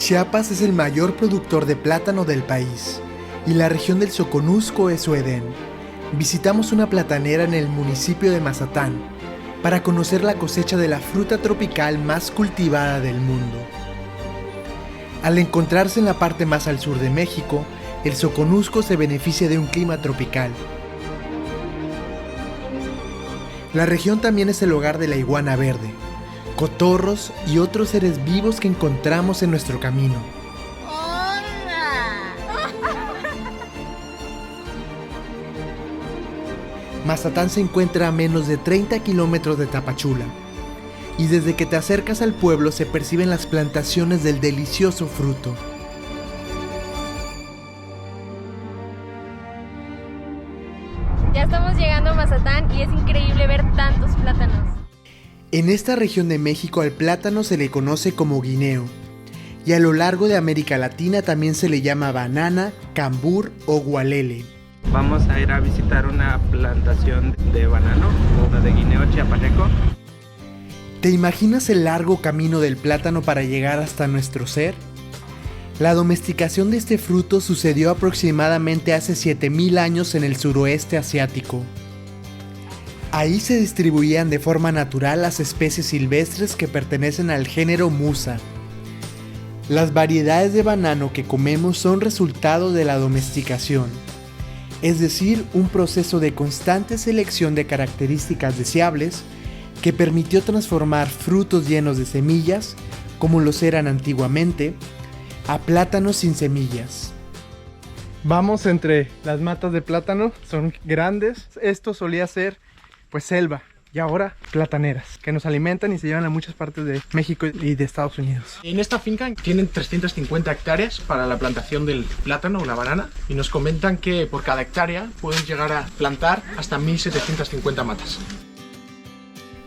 Chiapas es el mayor productor de plátano del país y la región del Soconusco es su Edén. Visitamos una platanera en el municipio de Mazatán para conocer la cosecha de la fruta tropical más cultivada del mundo. Al encontrarse en la parte más al sur de México, el Soconusco se beneficia de un clima tropical. La región también es el hogar de la iguana verde, cotorros y otros seres vivos que encontramos en nuestro camino. Mazatán se encuentra a menos de 30 kilómetros de Tapachula, y desde que te acercas al pueblo se perciben las plantaciones del delicioso fruto. Ya estamos llegando a Mazatán y es increíble ver tantos plátanos. En esta región de México al plátano se le conoce como guineo, y a lo largo de América Latina también se le llama banana, cambur o gualele. Vamos a ir a visitar una plantación de banano o de guineo chiapaneco. ¿Te imaginas el largo camino del plátano para llegar hasta nuestro ser? La domesticación de este fruto sucedió aproximadamente hace 7000 años en el suroeste asiático. Ahí se distribuían de forma natural las especies silvestres que pertenecen al género Musa. Las variedades de banano que comemos son resultado de la domesticación, es decir, un proceso de constante selección de características deseables que permitió transformar frutos llenos de semillas, como los eran antiguamente, a plátanos sin semillas. Vamos entre las matas de plátano, son grandes. Esto solía ser pues selva y ahora plataneras que nos alimentan y se llevan a muchas partes de México y de Estados Unidos. En esta finca tienen 350 hectáreas para la plantación del plátano o la banana y nos comentan que por cada hectárea pueden llegar a plantar hasta 1750 matas.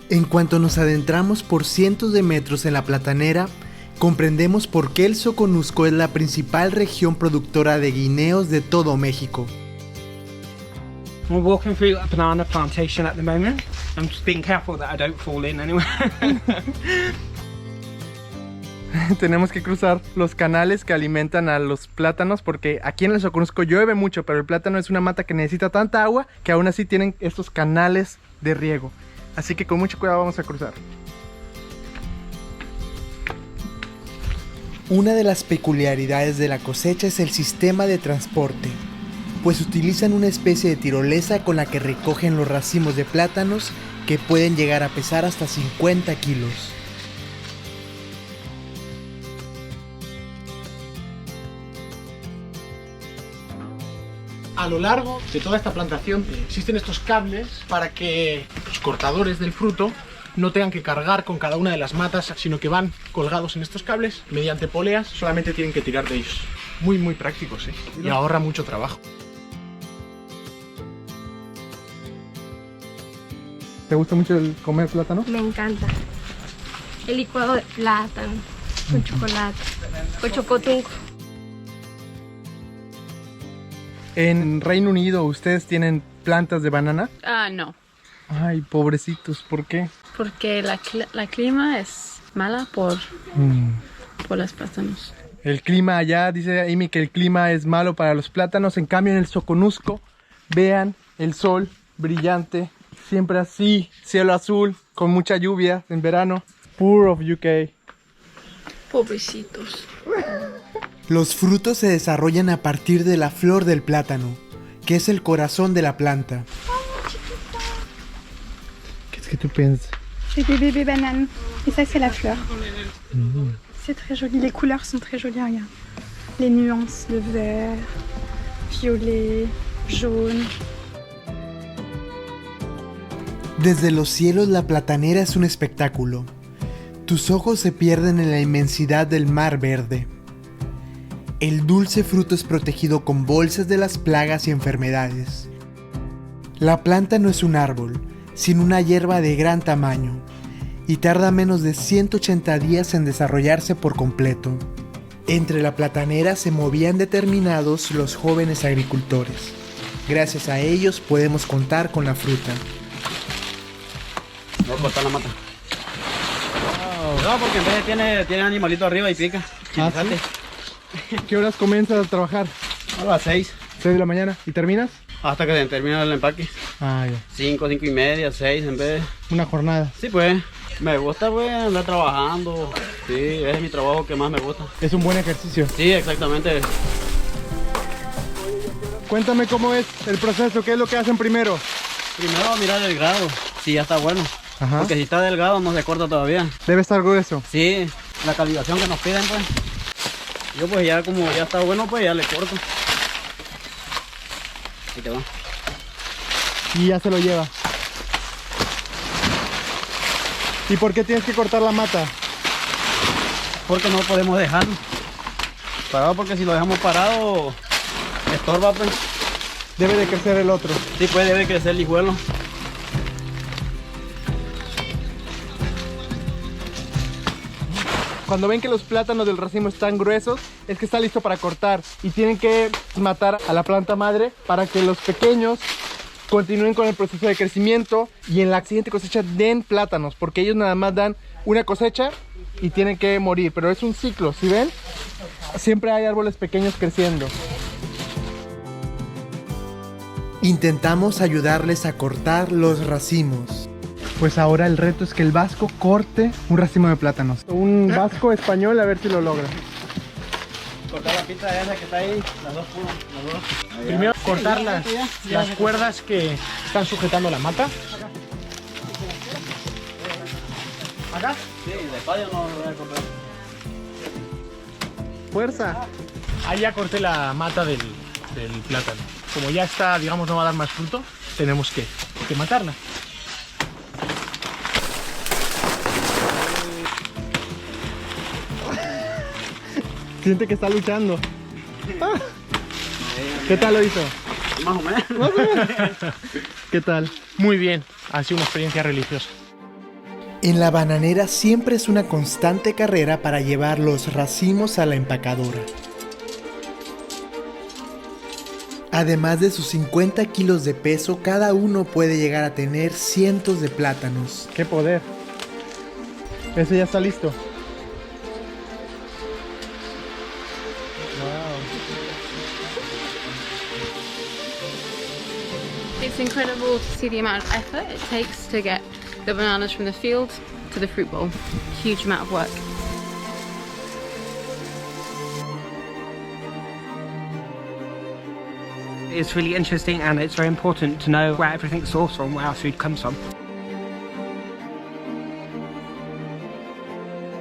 En cuanto nos adentramos por cientos de metros en la platanera, comprendemos por qué el Soconusco es la principal región productora de guineos de todo México. We're walking through a banana plantation at the moment. I'm just being careful that I don't fall in anyway. Tenemos que cruzar los canales que alimentan a los plátanos porque aquí en el Soconusco llueve mucho, pero el plátano es una mata que necesita tanta agua que aún así tienen estos canales de riego. Así que con mucho cuidado vamos a cruzar. Una de las peculiaridades de la cosecha es el sistema de transporte, pues utilizan una especie de tirolesa con la que recogen los racimos de plátanos que pueden llegar a pesar hasta 50 kilos. A lo largo de toda esta plantación existen estos cables para que los cortadores del fruto no tengan que cargar con cada una de las matas, sino que van colgados en estos cables mediante poleas, solamente tienen que tirar de ellos. Muy prácticos, ¿eh? Y ahorra mucho trabajo. ¿Te gusta mucho el comer plátano? Me encanta. El licuado de plátano, con chocolate, con chocotunco. En Reino Unido, ¿ustedes tienen plantas de banana? No, Ay, pobrecitos, ¿por qué? porque la clima es mala por los plátanos. El clima allá, dice Amy que el clima es malo para los plátanos. En cambio en el Soconusco, vean el sol brillante, siempre así, cielo azul, con mucha lluvia en verano. Poor of UK. Pobrecitos. Los frutos se desarrollan a partir de la flor del plátano, que es el corazón de la planta. ¿Qué es que tú piensas? C'est des bébés bananes. Et ça, c'est la fleur. C'est très joli. Les couleurs sont très jolies, regarde. Les nuances de vert, violet, jaune. Desde los cielos la platanera es un espectáculo. Tus ojos se pierden en la inmensidad del mar verde. El dulce fruto es protegido con bolsas de las plagas y enfermedades. La planta no es un árbol, sino una hierba de gran tamaño, y tarda menos de 180 días en desarrollarse por completo. Entre la platanera se movían determinados los jóvenes agricultores. Gracias a ellos podemos contar con la fruta. Voy a cortar la mata. Wow. No, porque en vez tiene animalito arriba y pica. ¿Ah, sí? ¿Qué horas comienzas a trabajar? A las 6. 6 de la mañana. ¿Y terminas? Hasta que se termina el empaque. Ah, ya. 5, 5 y media, 6 en vez. Una jornada. Sí, pues. Me gusta, pues, andar trabajando. Sí, es mi trabajo que más me gusta. Es un buen ejercicio. Sí, exactamente. Cuéntame cómo es el proceso, qué es lo que hacen primero. Primero mirar el grado, si ya está bueno. Ajá. Porque si está delgado no se corta todavía. Debe estar grueso. Sí, la calibración que nos piden, pues. Yo pues ya como ya está bueno, pues ya le corto. Ahí te va. Y ya se lo lleva. ¿Y por qué tienes que cortar la mata? Porque no podemos dejarlo parado, porque si lo dejamos parado estorba, pues. Debe de crecer el otro. Sí, pues debe crecer el hijuelo. Cuando ven que los plátanos del racimo están gruesos, es que está listo para cortar y tienen que matar a la planta madre para que los pequeños continúen con el proceso de crecimiento y en la siguiente cosecha den plátanos, porque ellos nada más dan una cosecha y tienen que morir, pero es un ciclo, ¿sí ven? Siempre hay árboles pequeños creciendo. Intentamos ayudarles a cortar los racimos. Pues ahora el reto es que el vasco corte un racimo de plátanos. Un vasco español, a ver si lo logra. Cortar la pista esa que está ahí, las dos puras, las dos. Primero cortar las cuerdas que están sujetando la mata. ¿Acá? Sí, de fallo no lo voy a cortar. Fuerza. Ahí ya corté la mata del plátano. Como ya está, digamos, no va a dar más fruto, tenemos que matarla. Siente que está luchando. ¿Qué tal lo hizo? Más o menos. ¿Qué tal? Muy bien, ha sido una experiencia religiosa. En la bananera siempre es una constante carrera para llevar los racimos a la empacadora. Además de sus 50 kilos de peso, cada uno puede llegar a tener cientos de plátanos. ¡Qué poder! Ese ya está listo. It's incredible to see the amount of effort it takes to get the bananas from the field to the fruit bowl. Huge amount of work. It's really interesting and it's very important to know where everything's sourced from, where our food comes from.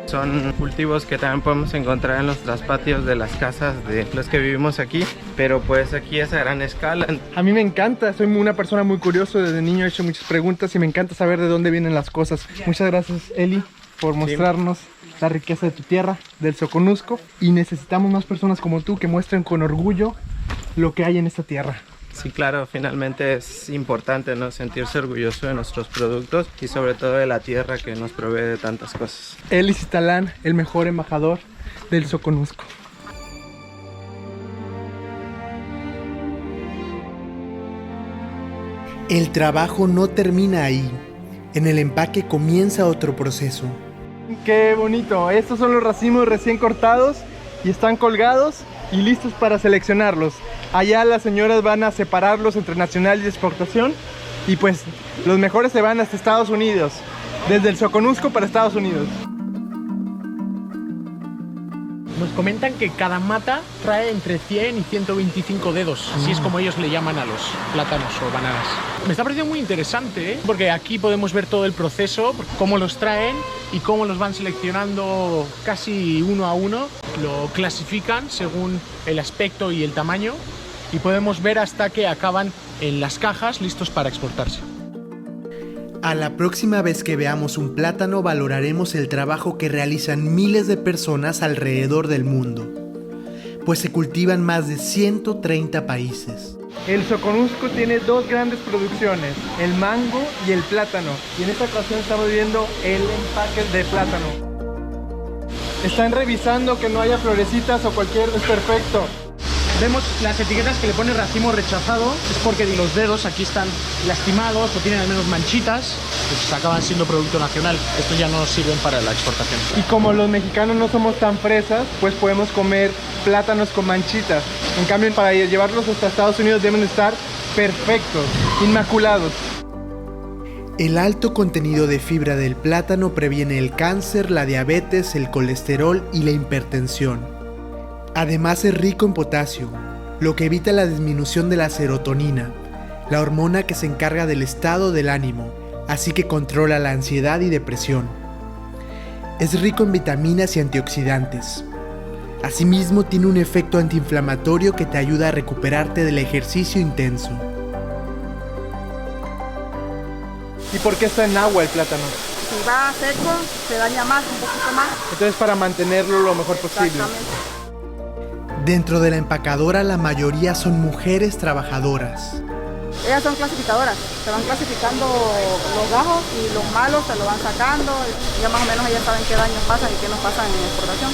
Son cultivos que también podemos encontrar en los traspatios de las casas de los que vivimos aquí, pero pues aquí es a gran escala. A mí me encanta, soy una persona muy curiosa, desde niño he hecho muchas preguntas y me encanta saber de dónde vienen las cosas. Muchas gracias, Eli, por mostrarnos la riqueza de tu tierra, del Soconusco, y necesitamos más personas como tú que muestren con orgullo lo que hay en esta tierra. Sí, claro, finalmente es importante, ¿no?, sentirse orgulloso de nuestros productos y sobre todo de la tierra que nos provee de tantas cosas. Eli Citalán, el mejor embajador del Soconusco. El trabajo no termina ahí. En el empaque comienza otro proceso. ¡Qué bonito! Estos son los racimos recién cortados y están colgados y listos para seleccionarlos. Allá las señoras van a separarlos entre nacional y exportación y pues los mejores se van hasta Estados Unidos, desde el Soconusco para Estados Unidos. Nos comentan que cada mata trae entre 100 y 125 dedos, así es como ellos le llaman a los plátanos o bananas. Me está pareciendo muy interesante, porque aquí podemos ver todo el proceso, cómo los traen y cómo los van seleccionando casi uno a uno. Lo clasifican según el aspecto y el tamaño y podemos ver hasta que acaban en las cajas listos para exportarse. A la próxima vez que veamos un plátano valoraremos el trabajo que realizan miles de personas alrededor del mundo, pues se cultivan en más de 130 países. El Soconusco tiene dos grandes producciones, el mango y el plátano, y en esta ocasión estamos viendo el empaque de plátano. Están revisando que no haya florecitas o cualquier... es perfecto. Vemos las etiquetas que le pone racimo rechazado, es porque los dedos aquí están lastimados o tienen al menos manchitas. pues acaban siendo producto nacional. Estos ya no sirven para la exportación. Y como los mexicanos no somos tan fresas, pues podemos comer plátanos con manchitas. En cambio, para llevarlos hasta Estados Unidos deben estar perfectos, inmaculados. El alto contenido de fibra del plátano previene el cáncer, la diabetes, el colesterol y la hipertensión. Además es rico en potasio, lo que evita la disminución de la serotonina, la hormona que se encarga del estado del ánimo, así que controla la ansiedad y depresión. Es rico en vitaminas y antioxidantes. Asimismo, tiene un efecto antiinflamatorio que te ayuda a recuperarte del ejercicio intenso. ¿Y por qué está en agua el plátano? Si va seco, se daña más, un poquito más. Entonces, para mantenerlo lo mejor posible. Exactamente. Dentro de la empacadora, la mayoría son mujeres trabajadoras. Ellas son clasificadoras, se van clasificando los gajos y los malos se lo van sacando. Ya más o menos ellas saben qué daños pasan y qué nos pasan en exportación.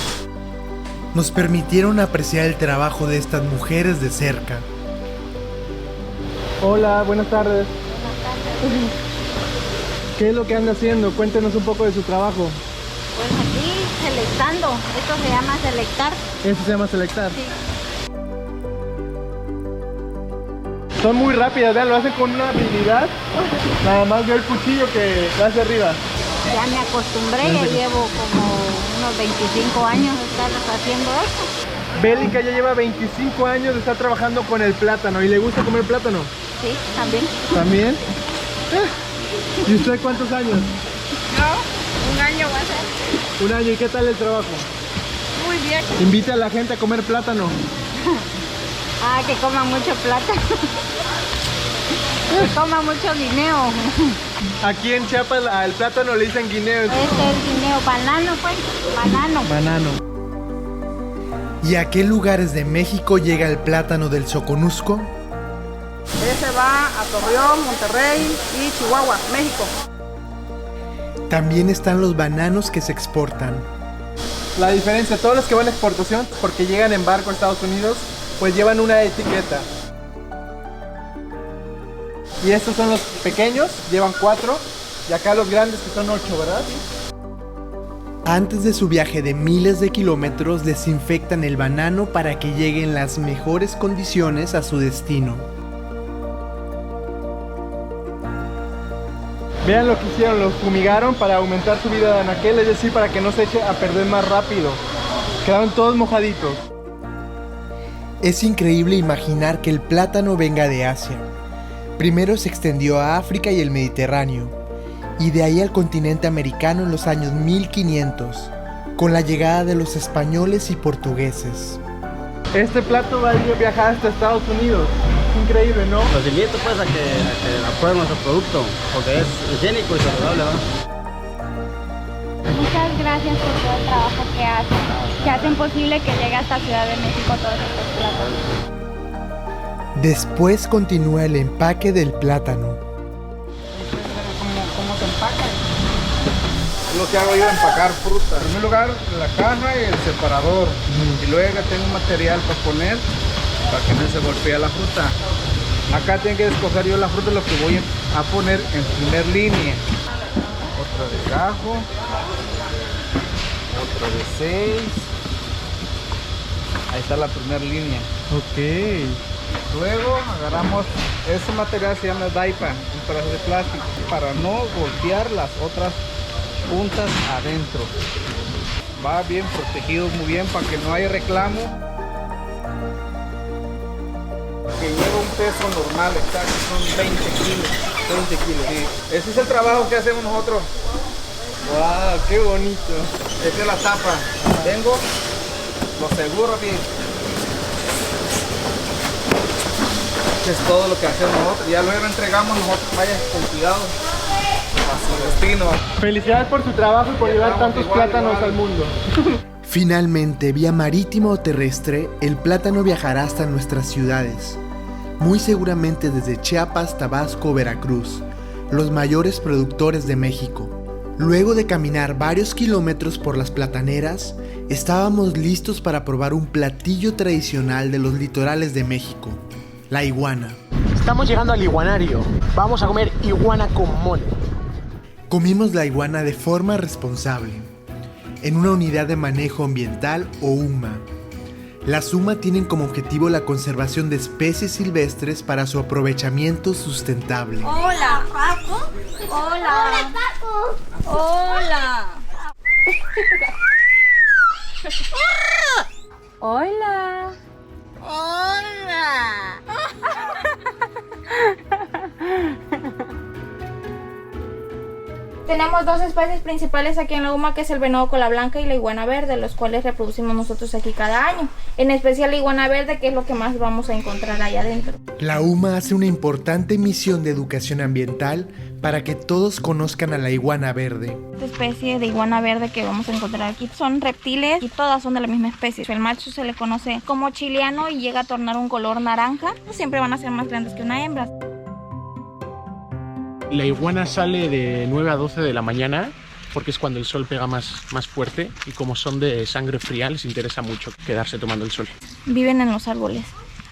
Nos permitieron apreciar el trabajo de estas mujeres de cerca. Hola, buenas tardes. Buenas tardes. ¿Qué es lo que anda haciendo? Cuéntenos un poco de su trabajo. Pues aquí selectando, esto se llama selectar. ¿Esto se llama selectar? Sí. Son muy rápidas, vean, lo hacen con una habilidad. Nada más veo el cuchillo que va hacia arriba. Ya me acostumbré, ya llevo como unos 25 años de estar haciendo esto. Bélica ya lleva 25 años de estar trabajando con el plátano. ¿Y le gusta comer plátano? Sí, también. ¿También? ¿Y usted cuántos años? Yo, un año va a ser. Un año, ¿y qué tal el trabajo? Muy bien. Invita a la gente a comer plátano. Ah, que coma mucho plátano. Que coma mucho guineo. Aquí en Chiapas al plátano le dicen guineo. Este es guineo, banano pues, banano. Banano. ¿Y a qué lugares de México llega el plátano del Soconusco? Ese va a Torreón, Monterrey y Chihuahua, México. También están los bananos que se exportan. La diferencia, todos los que van a exportación, porque llegan en barco a Estados Unidos, pues llevan una etiqueta. Y estos son los pequeños, llevan 4, y acá los grandes que son 8, ¿verdad? Antes de su viaje de miles de kilómetros, desinfectan el banano para que llegue en las mejores condiciones a su destino. Vean lo que hicieron, los fumigaron para aumentar su vida de anaquel, es decir, para que no se eche a perder más rápido. Quedaron todos mojaditos. Es increíble imaginar que el plátano venga de Asia. Primero se extendió a África y el Mediterráneo, y de ahí al continente americano en los años 1500, con la llegada de los españoles y portugueses. Este plato va a viajar hasta Estados Unidos. Increíble, ¿no? Los invito pues a que aprueben nuestro producto, porque es higiénico y saludable, ¿no? Muchas gracias por todo el trabajo que hacen posible que llegue hasta Ciudad de México todos estos platos. Después continúa el empaque del plátano. ¿Cómo se empaca? Lo que hago yo es empacar fruta. En primer lugar, la caja y el separador. Y luego tengo un material para poner para que no se golpee la fruta. Acá tengo que escoger yo la fruta, lo que voy a poner en primer línea. Otra de gajo, otra de 6. Ahí está la primera línea. Ok. Luego agarramos, ese material se llama daipa, un pedazo de plástico, para no golpear las otras puntas adentro. Va bien protegido, muy bien, para que no haya reclamo. Que lleva un peso normal, exacto, son 20 kilos. 20 kilos. Sí. Ese es el trabajo que hacemos nosotros. ¡Wow! ¡Qué bonito! Esa es la tapa. Tengo, lo seguro bien. Es todo lo que hacemos nosotros. Ya luego entregamos nosotros, vaya con cuidado a su destino. Felicidades por su trabajo y por llevar tantos plátanos al mundo. Finalmente, vía marítima o terrestre, el plátano viajará hasta nuestras ciudades. Muy seguramente desde Chiapas, Tabasco o Veracruz, los mayores productores de México. Luego de caminar varios kilómetros por las plataneras, estábamos listos para probar un platillo tradicional de los litorales de México. La iguana. Estamos llegando al iguanario. Vamos a comer iguana con mole. Comimos la iguana de forma responsable, en una unidad de manejo ambiental o UMA. Las UMA tienen como objetivo la conservación de especies silvestres para su aprovechamiento sustentable. Hola, Paco. Hola. Hola, Paco. Hola. Hola. Hola. Tenemos dos especies principales aquí en la UMA, que es el venado cola blanca y la iguana verde, los cuales reproducimos nosotros aquí cada año. En especial la iguana verde, que es lo que más vamos a encontrar allá adentro. La UMA hace una importante misión de educación ambiental para que todos conozcan a la iguana verde. Esta especie de iguana verde que vamos a encontrar aquí son reptiles y todas son de la misma especie. El macho se le conoce como chileano y llega a tornar un color naranja. Siempre van a ser más grandes que una hembra. La iguana sale de 9 a 12 de la mañana porque es cuando el sol pega más fuerte, y como son de sangre fría les interesa mucho quedarse tomando el sol. Viven en los árboles.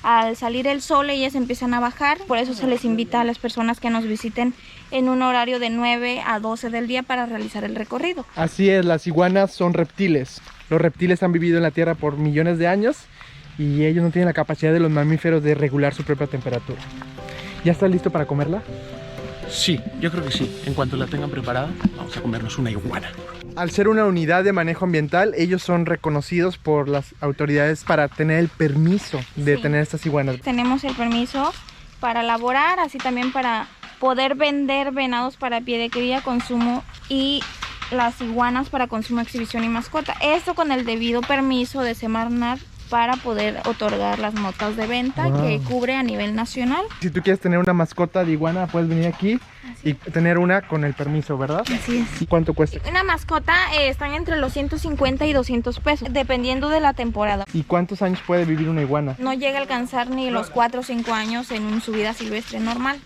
Al salir el sol ellas empiezan a bajar, por eso se les invita a las personas que nos visiten en un horario de 9 a 12 del día para realizar el recorrido. Así es, las iguanas son reptiles. Los reptiles han vivido en la Tierra por millones de años y ellos no tienen la capacidad de los mamíferos de regular su propia temperatura. ¿Ya está listo para comerla? Sí, yo creo que sí. En cuanto la tengan preparada, vamos a comernos una iguana. Al ser una unidad de manejo ambiental, ellos son reconocidos por las autoridades para tener el permiso de tener estas iguanas. Tenemos el permiso para laborar, así también para poder vender venados para pie de cría, consumo, y las iguanas para consumo, exhibición y mascota. Esto con el debido permiso de Semarnat para poder otorgar las notas de venta que cubre a nivel nacional. Si tú quieres tener una mascota de iguana, puedes venir aquí y tener una con el permiso, ¿verdad? Así es. ¿Y cuánto cuesta? Una mascota están entre los 150 y 200 pesos, dependiendo de la temporada. ¿Y cuántos años puede vivir una iguana? No llega a alcanzar ni los 4 o 5 años en su vida silvestre normal,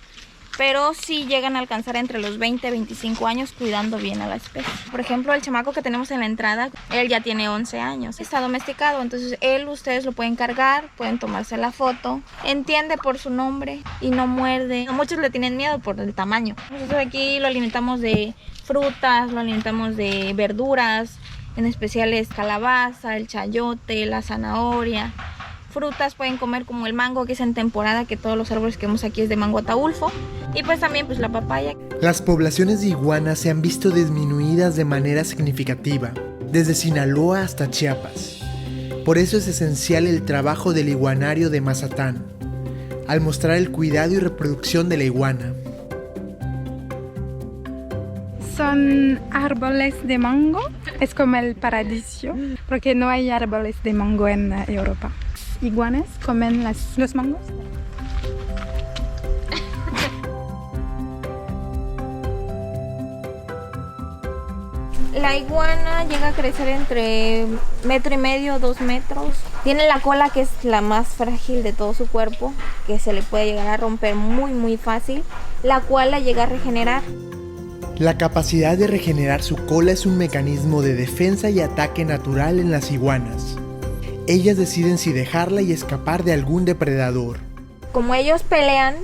pero sí llegan a alcanzar entre los 20 y 25 años cuidando bien a la especie. Por ejemplo, el chamaco que tenemos en la entrada, él ya tiene 11 años, está domesticado, entonces ustedes lo pueden cargar, pueden tomarse la foto, entiende por su nombre y no muerde. Muchos le tienen miedo por el tamaño. Nosotros aquí lo alimentamos de frutas, lo alimentamos de verduras, en especial es calabaza, el chayote, la zanahoria. Frutas pueden comer como el mango, que es en temporada, que todos los árboles que vemos aquí es de mango ataulfo, y pues también pues la papaya. Las poblaciones de iguanas se han visto disminuidas de manera significativa, desde Sinaloa hasta Chiapas. Por eso es esencial el trabajo del iguanario de Mazatán, al mostrar el cuidado y reproducción de la iguana. Son árboles de mango, es como el paradiso, porque no hay árboles de mango en Europa. Iguanas comen los mangos. La iguana llega a crecer entre 1,5 metros, 2 metros. Tiene la cola, que es la más frágil de todo su cuerpo, que se le puede llegar a romper muy fácil, la cual la llega a regenerar. La capacidad de regenerar su cola es un mecanismo de defensa y ataque natural en las iguanas. Ellas deciden si dejarla y escapar de algún depredador. Como ellos pelean,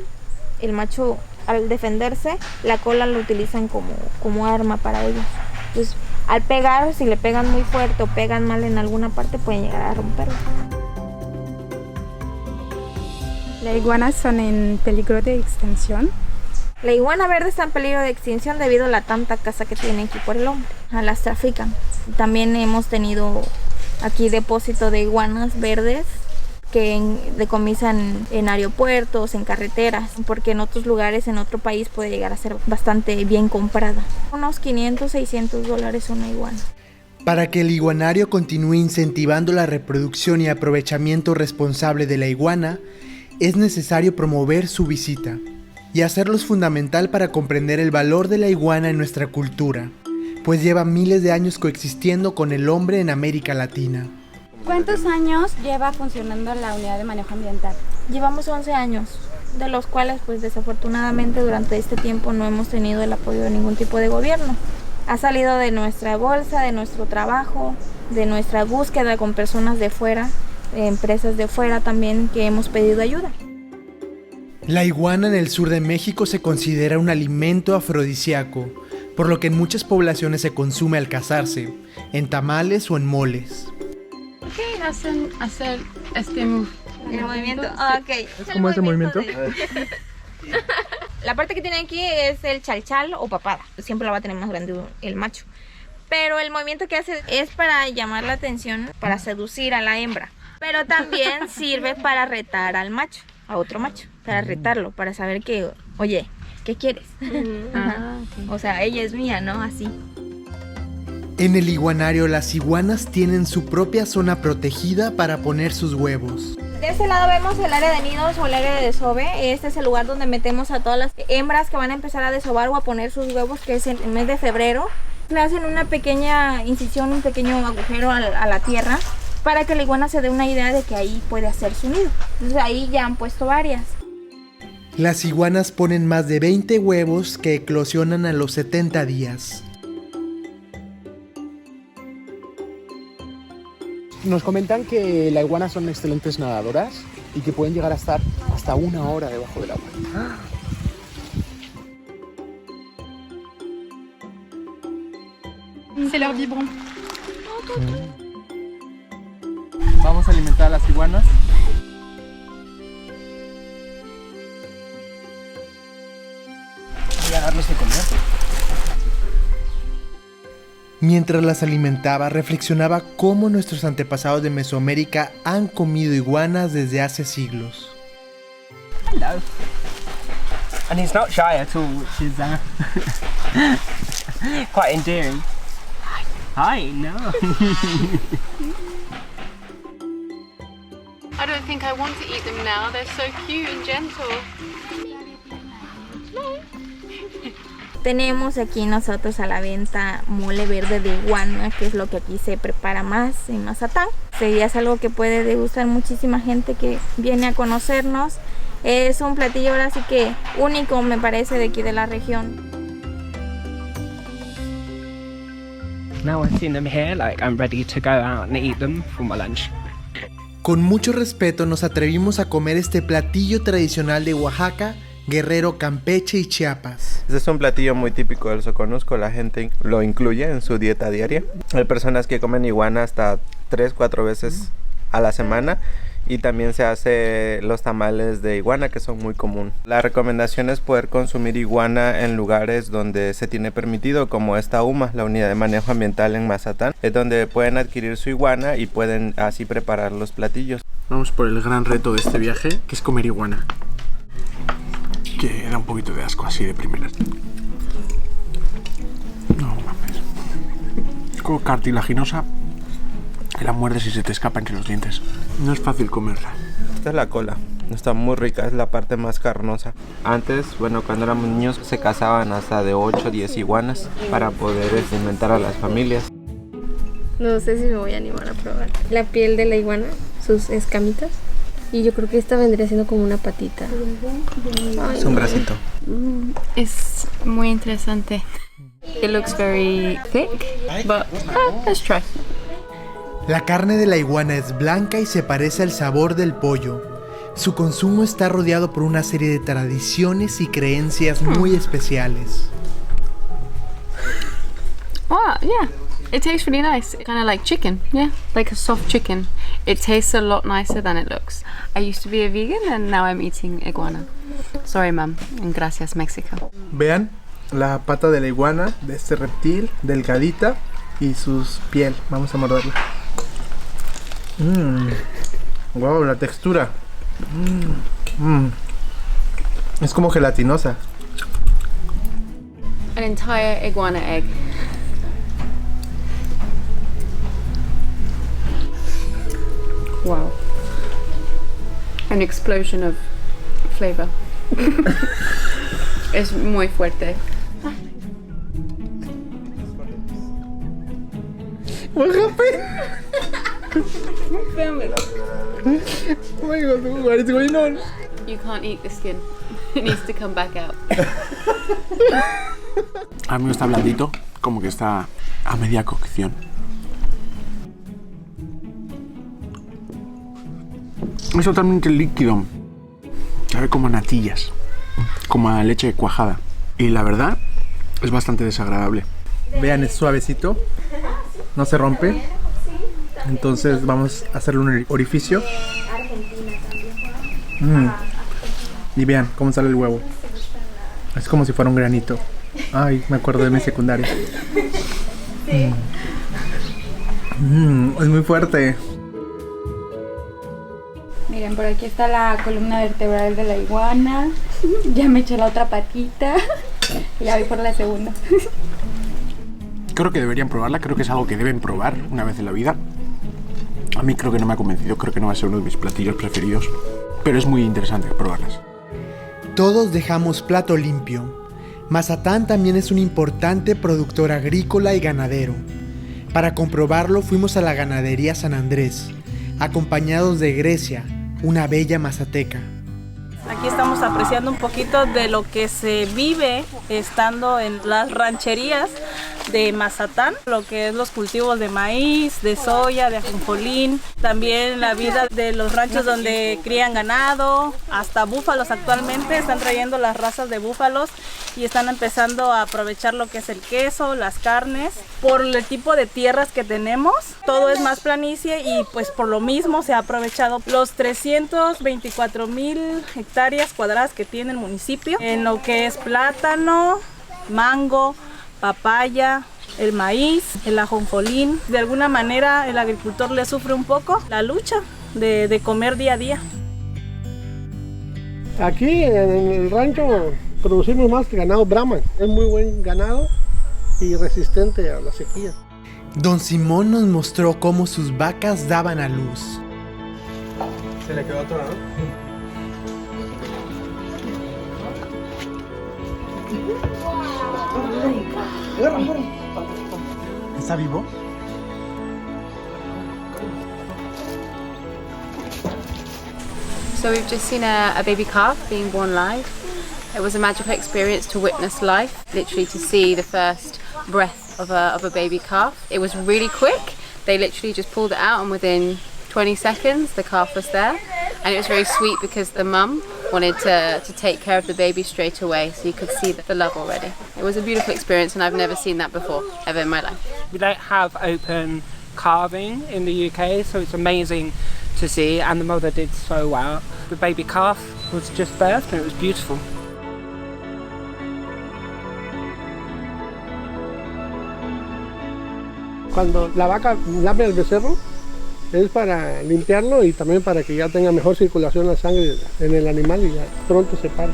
el macho al defenderse, la cola lo utilizan como arma para ellos. Entonces, al pegar, si le pegan muy fuerte o pegan mal en alguna parte, pueden llegar a romperla. Las iguanas son en peligro de extinción. La iguana verde está en peligro de extinción debido a la tanta caza que tiene aquí por el hombre. Las trafican. También hemos tenido aquí depósito de iguanas verdes que decomisan en aeropuertos, en carreteras, porque en otros lugares, en otro país, puede llegar a ser bastante bien comprada. Unos $500, $600 una iguana. Para que el iguanario continúe incentivando la reproducción y aprovechamiento responsable de la iguana, es necesario promover su visita. Y hacerlo es fundamental para comprender el valor de la iguana en nuestra cultura, pues lleva miles de años coexistiendo con el hombre en América Latina. ¿Cuántos años lleva funcionando la unidad de manejo ambiental? Llevamos 11 años, de los cuales pues desafortunadamente durante este tiempo no hemos tenido el apoyo de ningún tipo de gobierno. Ha salido de nuestra bolsa, de nuestro trabajo, de nuestra búsqueda con personas de fuera, empresas de fuera también, que hemos pedido ayuda. La iguana en el sur de México se considera un alimento afrodisíaco, por lo que en muchas poblaciones se consume al casarse, en tamales o en moles. Ok, hacer este movimiento. Ok. ¿Es como ese movimiento? La parte que tiene aquí es el chalchal o papada. Siempre la va a tener más grande el macho. Pero el movimiento que hace es para llamar la atención, para seducir a la hembra. Pero también sirve para retar al macho, a otro macho, para retarlo, para saber que, oye, ¿qué quieres? Okay. O sea, ella es mía, ¿no? Así. En el iguanario, las iguanas tienen su propia zona protegida para poner sus huevos. De este lado vemos el área de nidos o el área de desove. Este es el lugar donde metemos a todas las hembras que van a empezar a desovar o a poner sus huevos, que es en el mes de febrero. Le hacen una pequeña incisión, un pequeño agujero a la tierra, para que la iguana se dé una idea de que ahí puede hacer su nido. Entonces ahí ya han puesto varias. Las iguanas ponen más de 20 huevos que eclosionan a los 70 días. Nos comentan que las iguanas son excelentes nadadoras y que pueden llegar a estar hasta 1 hora debajo del agua. C'est leur biberon. Vamos a alimentar a las iguanas. Voy a darles de comer. Mientras las alimentaba, reflexionaba cómo nuestros antepasados de Mesoamérica han comido iguanas desde hace siglos. Hello. And he's not shy at all, which is quite endearing. Hi, no. I don't think I want to eat them now. They're so cute and gentle. Tenemos aquí nosotros a la venta mole verde de iguana, que es lo que aquí se prepara más en Mazatán. Sería algo que puede degustar muchísima gente que viene a conocernos. Es un platillo ahora sí que único, me parece, de aquí de la región. Now I've seen them here, like I'm ready to go out and eat them for my lunch. Con mucho respeto nos atrevimos a comer este platillo tradicional de Oaxaca, Guerrero, Campeche y Chiapas. Este es un platillo muy típico del Soconusco, la gente lo incluye en su dieta diaria. Hay personas que comen iguana hasta 3-4 veces a la semana y también se hace los tamales de iguana, que son muy común. La recomendación es poder consumir iguana en lugares donde se tiene permitido, como esta UMA, la Unidad de Manejo Ambiental en Mazatán, es donde pueden adquirir su iguana y pueden así preparar los platillos. Vamos por el gran reto de este viaje, que es comer iguana. Que da un poquito de asco así de primeras. No mames. Es como cartilaginosa que la muerdes y se te escapa entre los dientes. No es fácil comerla. Esta es la cola. Está muy rica, es la parte más carnosa. Antes, bueno, cuando éramos niños se cazaban hasta de 8 o 10 iguanas para poder alimentar a las familias. No sé si me voy a animar a probar. La piel de la iguana, sus escamitas. Y yo creo que esta vendría siendo como una patita. Es un bracito. Es muy interesante. It looks very thick, but let's try. La carne de la iguana es blanca y se parece al sabor del pollo. Su consumo está rodeado por una serie de tradiciones y creencias muy especiales. Wow, yeah. It tastes really nice. Kind of like chicken, yeah, like a soft chicken. It tastes a lot nicer than it looks. I used to be a vegan and now I'm eating iguana. Sorry, ma'am, and gracias, Mexico. Vean la pata de la iguana, de este reptil, delgadita, y su piel. Vamos a morderla. Wow, la textura. Es como gelatinosa. An entire iguana egg. Wow. An explosion of flavor. Es muy fuerte. What happened? Oh my god, what is going on? You can't eat the skin. It needs to come back out. A mí está blandito, como que está a media cocción. Es totalmente líquido. Sabe como a natillas, como a leche cuajada. Y la verdad es bastante desagradable. Vean, es suavecito, no se rompe. Entonces vamos a hacerle un orificio. Y vean cómo sale el huevo. Es como si fuera un granito. Ay, me acuerdo de mi secundaria. Es muy fuerte. Miren, por aquí está la columna vertebral de la iguana. Ya me eché la otra patita. Ya voy por la segunda. Creo que deberían probarla, creo que es algo que deben probar una vez en la vida. A mí creo que no me ha convencido, creo que no va a ser uno de mis platillos preferidos. Pero es muy interesante probarlas. Todos dejamos plato limpio. Mazatán también es un importante productor agrícola y ganadero. Para comprobarlo fuimos a la ganadería San Andrés, acompañados de Grecia, una bella mazateca. Aquí estamos apreciando un poquito de lo que se vive estando en las rancherías de Mazatán, lo que es los cultivos de maíz, de soya, de ajonjolín, también la vida de los ranchos donde crían ganado, hasta búfalos actualmente, están trayendo las razas de búfalos y están empezando a aprovechar lo que es el queso, las carnes, por el tipo de tierras que tenemos, todo es más planicie y pues por lo mismo se ha aprovechado los 324,000 hectáreas cuadradas que tiene el municipio en lo que es plátano, mango, papaya, el maíz, el ajonjolín. De alguna manera el agricultor le sufre un poco la lucha de comer día a día. Aquí en el rancho producimos más que ganado Brahman. Es muy buen ganado y resistente a la sequía. Don Simón nos mostró cómo sus vacas daban a luz. Se le quedó atorado. ¿Está vivo? So we've just seen a baby calf being born live. It was a magical experience to witness life, literally to see the first breath of a baby calf. It was really quick. They literally just pulled it out and within 20 seconds the calf was there. And it was very sweet because the mum wanted to take care of the baby straight away, so you could see the love already. It was a beautiful experience and I've never seen that before, ever in my life. We don't have open calving in the UK, so it's amazing to see, and the mother did so well. The baby calf was just birthed and it was beautiful. Cuando la vaca lame al becerro, es para limpiarlo y también para que ya tenga mejor circulación la sangre en el animal y ya pronto se para.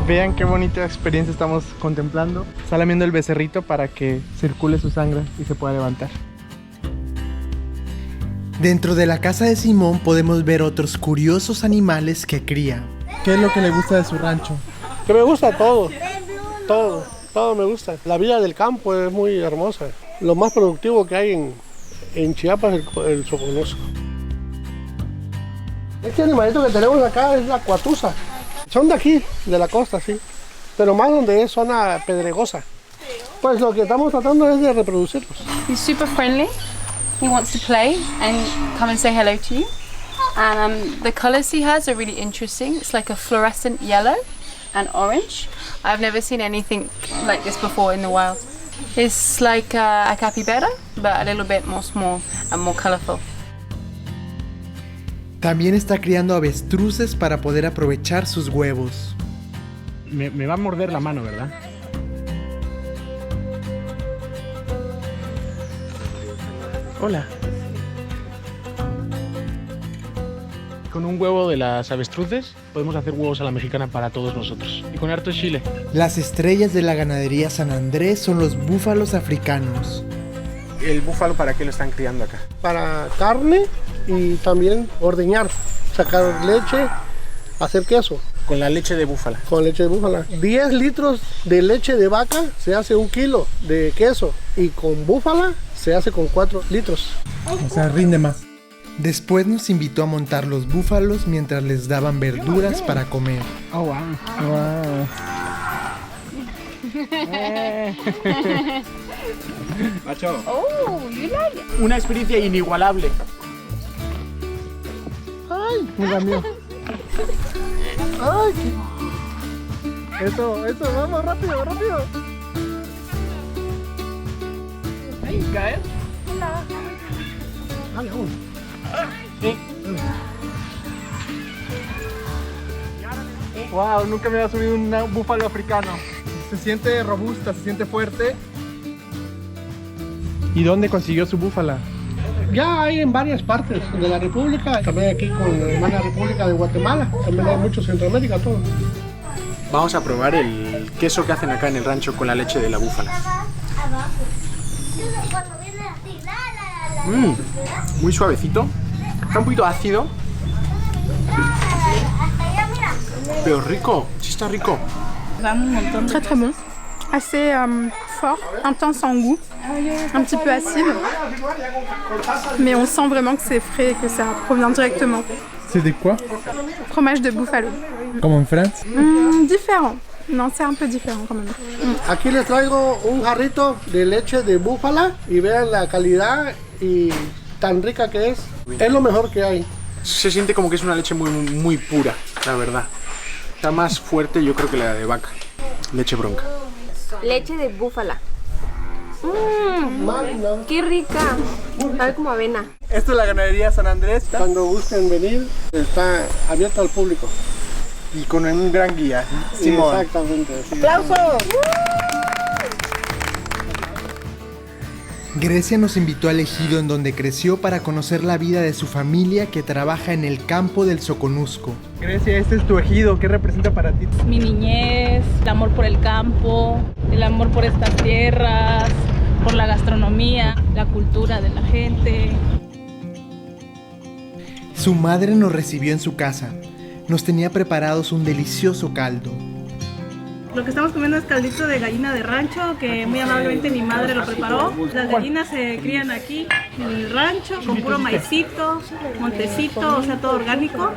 Vean qué bonita experiencia estamos contemplando. Está lamiendo el becerrito para que circule su sangre y se pueda levantar. Dentro de la casa de Simón podemos ver otros curiosos animales que cría. ¿Qué es lo que le gusta de su rancho? Que me gusta todo me gusta. La vida del campo es muy hermosa. Lo más productivo que hay en Chiapas es el soconosco. Este animalito que tenemos acá es la cuatusa. Son de aquí, de la costa, sí. Pero más donde es zona pedregosa. Pues lo que estamos tratando es de reproducirlos. He's super friendly. He wants to play and come and say hello to you. And the colours he has are really interesting. It's like a fluorescent yellow and orange. I've never seen anything like this before in the wild. It's like a capybara, but a little bit more small and more colourful. También está criando avestruces para poder aprovechar sus huevos. Me va a morder la mano, ¿verdad? Hola. Con un huevo de las avestruces podemos hacer huevos a la mexicana para todos nosotros. Y con harto chile. Las estrellas de la ganadería San Andrés son los búfalos africanos. ¿El búfalo para qué lo están criando acá? Para carne y también ordeñar, sacar leche, hacer queso. Con la leche de búfala. Con leche de búfala. 10 litros de leche de vaca se hace 1 kilo de queso y con búfala se hace con 4 litros. O sea, rinde más. Después nos invitó a montar los búfalos mientras les daban verduras para comer. Oh, wow. Wow. Macho. Oh, you like it. Una experiencia inigualable. Ay, mira mío. Ay, qué... Eso, vamos, rápido. Ahí, cae. Hola. Dale, vamos. Sí. Wow, nunca me había subido un búfalo africano. Se siente robusta, se siente fuerte. ¿Y dónde consiguió su búfala? Ya hay en varias partes de la República, también aquí con la hermana República de Guatemala, también hay mucho Centroamérica, todo. Vamos a probar el queso que hacen acá en el rancho con la leche de la búfala. Muy suavecito, está un poquito ácido, pero rico, sí está rico. Très très bon. Assez fort, intense en goût, un petit peu acide. Mais on sent vraiment que c'est frais et que ça provient directement. C'est de quoi? Fromage de búfalo. Comme en France? Différent. Non, c'est un peu différent quand même. Aquí les traigo un jarrito de leche de búfala y vean la calidad y tan rica que es. Es lo mejor que hay. Se siente como que es una leche muy pura, la verdad. Está más fuerte yo creo que la de vaca. Leche bronca. Leche de búfala. ¡Qué rica! Sabe como avena. Esto es la ganadería San Andrés. Cuando gusten venir, está abierto al público. Y con un gran guía, Simón. Exactamente. Sí. ¡Aplausos! Grecia nos invitó al ejido en donde creció para conocer la vida de su familia que trabaja en el campo del Soconusco. Grecia, este es tu ejido, ¿qué representa para ti? Mi niñez, el amor por el campo, el amor por estas tierras, por la gastronomía, la cultura de la gente. Su madre nos recibió en su casa. Nos tenía preparados un delicioso caldo. Lo que estamos comiendo es caldito de gallina de rancho, que muy amablemente mi madre lo preparó. Las gallinas se crían aquí en el rancho con puro maicito, montecito, o sea, todo orgánico.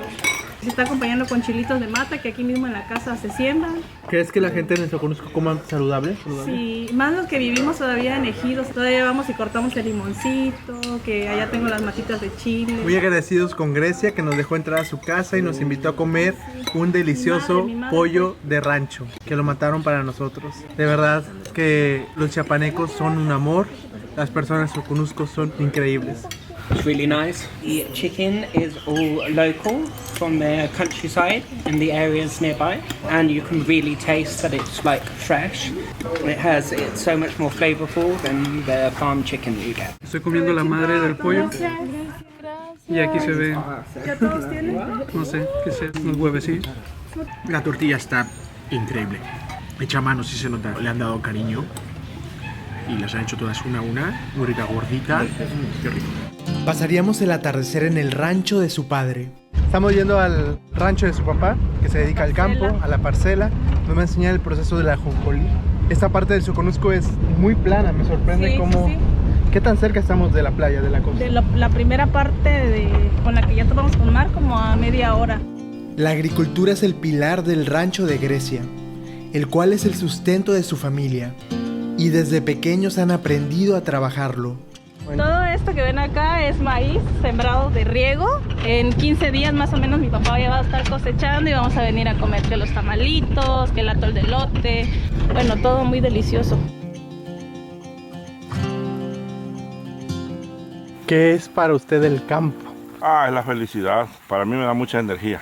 Se está acompañando con chilitos de mata que aquí mismo en la casa se siembran. ¿Crees que la gente en el Soconusco coma saludable? Sí, más los que vivimos todavía en ejidos. Todavía vamos y cortamos el limoncito, que allá tengo las matitas de chile. Muy agradecidos con Grecia que nos dejó entrar a su casa y nos invitó a comer un delicioso pollo de rancho que lo mataron para nosotros. De verdad que los chiapanecos son un amor, las personas del Soconusco son increíbles. It's really nice. The chicken is all local from the countryside and the areas nearby, and you can really taste that it's like fresh. It's so much more flavorful than the farm chicken that you get. Estoy comiendo la madre del pollo y aquí se ve, ¿Ya todos tienen? no sé, qué sea, unos huevecillos. La tortilla está increíble, hecha a mano, sí se nota, le han dado cariño y las han hecho todas una a una, muy rica, gordita, qué rico. Pasaríamos el atardecer en el rancho de su padre. Estamos yendo al rancho de su papá, que se dedica al campo, a la parcela. Nos va a enseñar el proceso de la ajonjolí. Esta parte del Soconusco es muy plana, me sorprende cómo... Sí. ¿Qué tan cerca estamos de la playa, de la costa? De la primera parte con la que ya topamos con mar, como a media hora. La agricultura es el pilar del rancho de Grecia, el cual es el sustento de su familia. Y desde pequeños han aprendido a trabajarlo. Todo esto que ven acá es maíz sembrado de riego. En 15 días más o menos mi papá ya va a estar cosechando y vamos a venir a comer que los tamalitos, que el atol de elote. Bueno, todo muy delicioso. ¿Qué es para usted el campo? Es la felicidad. Para mí me da mucha energía.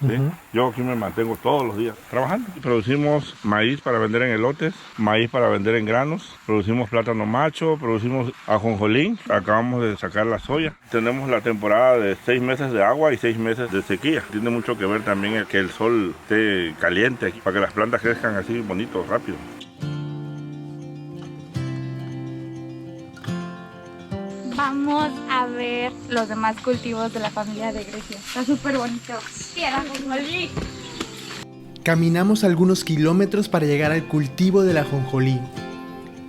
¿Sí? Yo aquí me mantengo todos los días trabajando. Producimos maíz para vender en elotes, maíz para vender en granos, producimos plátano macho, producimos ajonjolí, acabamos de sacar la soya. Tenemos la temporada de 6 meses de agua y 6 meses de sequía. Tiene mucho que ver también el que el sol esté caliente aquí, para que las plantas crezcan así bonito, rápido. Vamos a ver los demás cultivos de la familia de Grecia. Está súper bonito. Caminamos algunos kilómetros para llegar al cultivo del ajonjolí.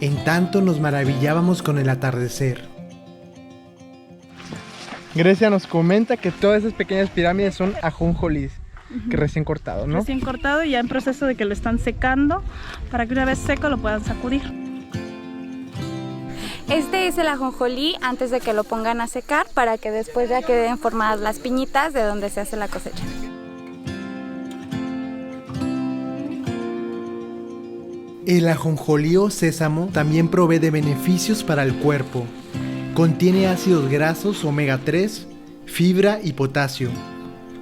En tanto nos maravillábamos con el atardecer. Grecia nos comenta que todas esas pequeñas pirámides son ajonjolís, que recién cortado, ¿no? Recién cortado y ya en proceso de que lo están secando para que una vez seco lo puedan sacudir. Este es el ajonjolí antes de que lo pongan a secar para que después ya queden formadas las piñitas de donde se hace la cosecha. El ajonjolí o sésamo también provee de beneficios para el cuerpo. Contiene ácidos grasos omega 3, fibra y potasio,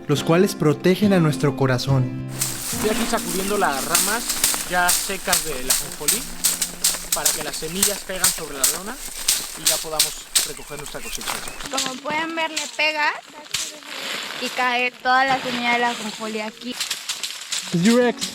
los cuales protegen a nuestro corazón. Estoy aquí sacudiendo las ramas ya secas del ajonjolí para que las semillas caigan sobre la lona y ya podamos recoger nuestra cosecha. Como pueden ver, le pega y cae toda la semilla del ajonjolí aquí. Durex.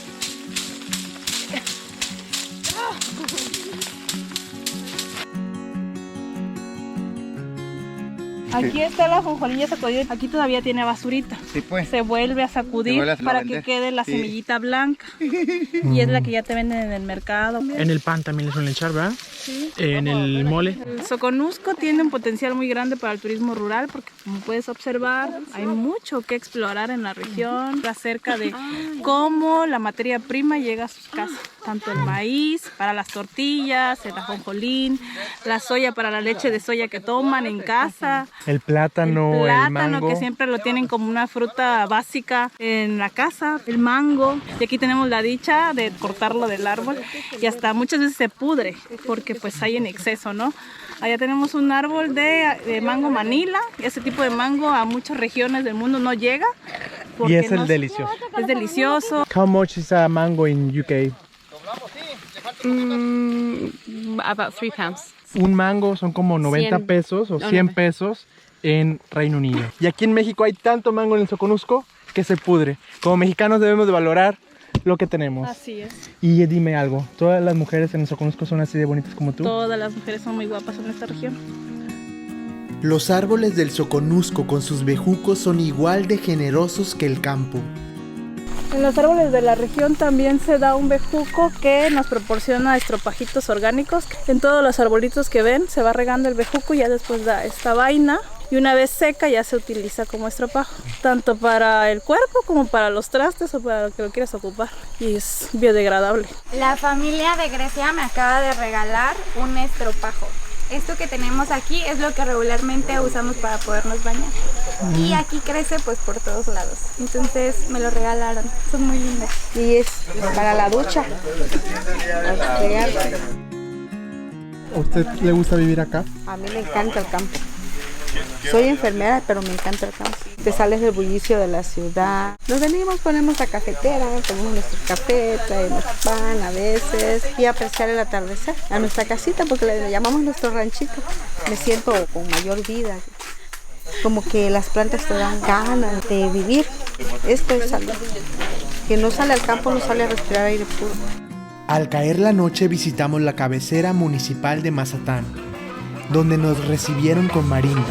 Aquí está el ajonjolí ya sacudido. Aquí todavía tiene basurita. Sí, pues. Se vuelve a sacudir para que quede la semillita blanca. Y es la que ya te venden en el mercado. En el pan también le suelen echar, ¿verdad? Sí. En el mole. El Soconusco tiene un potencial muy grande para el turismo rural porque, como puedes observar, hay mucho que explorar en la región acerca de cómo la materia prima llega a sus casas. Tanto el maíz para las tortillas, el ajonjolín, la soya para la leche de soya que toman en casa. El plátano, el mango. Que siempre lo tienen como una fruta básica en la casa, el mango. Y aquí tenemos la dicha de cortarlo del árbol y hasta muchas veces se pudre porque pues hay en exceso, ¿no? Allá tenemos un árbol de mango Manila. Ese tipo de mango a muchas regiones del mundo no llega. Y es el delicioso. Es delicioso. How much is a mango in UK? About 3 pounds. Un mango son como 90 100. pesos o 100 pesos en Reino Unido. Y aquí en México hay tanto mango en el Soconusco que se pudre. Como mexicanos debemos de valorar lo que tenemos. Así es. Y dime algo, ¿todas las mujeres en el Soconusco son así de bonitas como tú? Todas las mujeres son muy guapas en esta región. Los árboles del Soconusco con sus bejucos son igual de generosos que el campo. En los árboles de la región también se da un bejuco que nos proporciona estropajitos orgánicos. En todos los arbolitos que ven se va regando el bejuco y ya después da esta vaina. Y una vez seca ya se utiliza como estropajo, tanto para el cuerpo como para los trastes o para lo que lo quieras ocupar. Y es biodegradable. La familia de Grecia me acaba de regalar un estropajo. Esto que tenemos aquí es lo que regularmente usamos para podernos bañar. Y aquí crece pues por todos lados. Entonces me lo regalaron. Son muy lindas. Y es para la ducha. ¿A usted le gusta vivir acá? A mí me encanta el campo. Soy enfermera, pero me encanta el campo. Te sales del bullicio de la ciudad. Nos venimos, ponemos la cafetera, tomamos nuestro café, traemos pan a veces y apreciar el atardecer a nuestra casita porque le llamamos nuestro ranchito. Me siento con mayor vida. Como que las plantas te dan ganas de vivir. Esto es salud. Quien no sale al campo no sale a respirar aire puro. Al caer la noche visitamos la cabecera municipal de Mazatán, donde nos recibieron con marimba.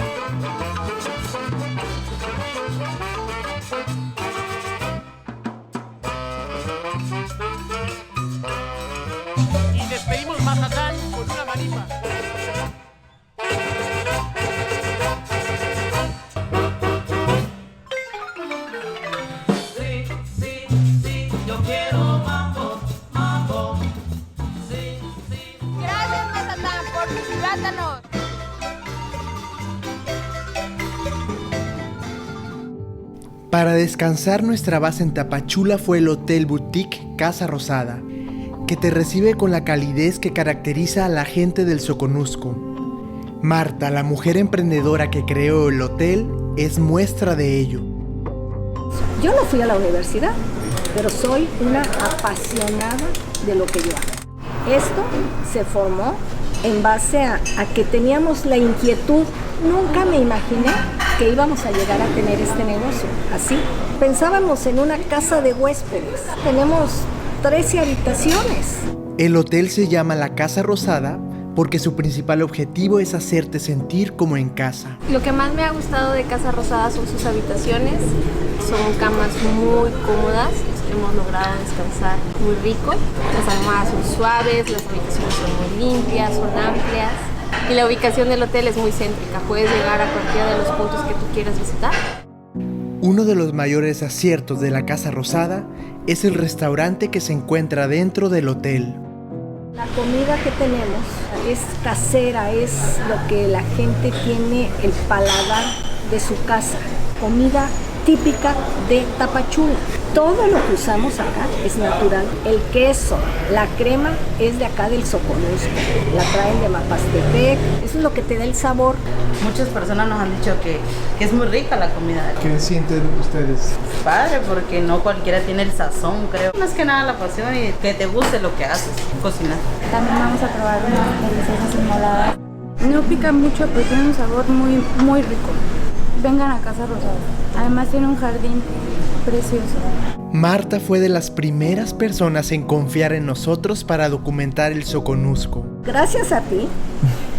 Y despedimos Mazatán con una marimba. Sí, yo quiero mambo, mambo. Gracias, Mazatán, por tus plátanos. Para descansar, nuestra base en Tapachula fue el Hotel Boutique Casa Rosada, que te recibe con la calidez que caracteriza a la gente del Soconusco. Marta, la mujer emprendedora que creó el hotel, es muestra de ello. Yo no fui a la universidad, pero soy una apasionada de lo que yo hago. Esto se formó en base a que teníamos la inquietud. Nunca me imaginé que íbamos a llegar a tener este negocio así. Pensábamos en una casa de huéspedes. Tenemos 13 habitaciones. El hotel se llama La Casa Rosada porque su principal objetivo es hacerte sentir como en casa. Lo que más me ha gustado de Casa Rosada son sus habitaciones. Son camas muy cómodas. Hemos logrado descansar muy rico. Las almohadas son suaves, las habitaciones son muy limpias, son amplias. Y la ubicación del hotel es muy céntrica. Puedes llegar a cualquiera de los puntos que tú quieras visitar. Uno de los mayores aciertos de la Casa Rosada es el restaurante que se encuentra dentro del hotel. La comida que tenemos es casera, es lo que la gente tiene el paladar de su casa. Comida típica de Tapachula. Todo lo que usamos acá es natural. El queso, la crema es de acá del Soconusco. La traen de Mapastepec. Eso es lo que te da el sabor. Muchas personas nos han dicho que es muy rica la comida. ¿Qué sienten ustedes? Padre, porque no cualquiera tiene el sazón, creo. Más que nada la pasión y que te guste lo que haces, cocinar. También vamos a probar unas deliciosas enmoladas. No pica mucho, pero tiene un sabor muy, muy rico. Vengan a Casa Rosada. Además tiene un jardín precioso. Marta fue de las primeras personas en confiar en nosotros para documentar el Soconusco. Gracias a ti,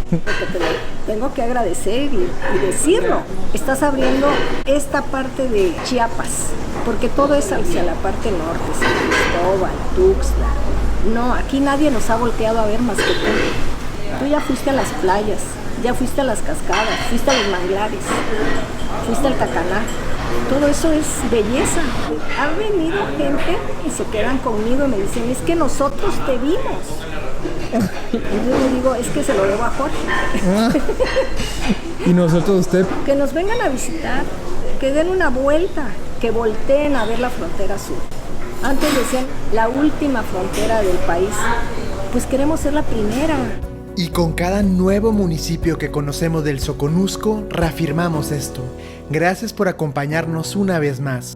porque te lo tengo que agradecer y decirlo. Estás abriendo esta parte de Chiapas, porque todo es hacia la parte norte, San Cristóbal, Tuxtla. No, aquí nadie nos ha volteado a ver más que tú. Tú ya fuiste a las playas, ya fuiste a las cascadas, fuiste a los manglares, fuiste al Tacaná. Todo eso es belleza. Ha venido gente y se quedan conmigo y me dicen, es que nosotros te vimos. Y yo le digo, es que se lo debo a Jorge. ¿Y nosotros usted? Que nos vengan a visitar, que den una vuelta, que volteen a ver la frontera sur. Antes decían la última frontera del país. Pues queremos ser la primera. Y con cada nuevo municipio que conocemos del Soconusco, reafirmamos esto. Gracias por acompañarnos una vez más.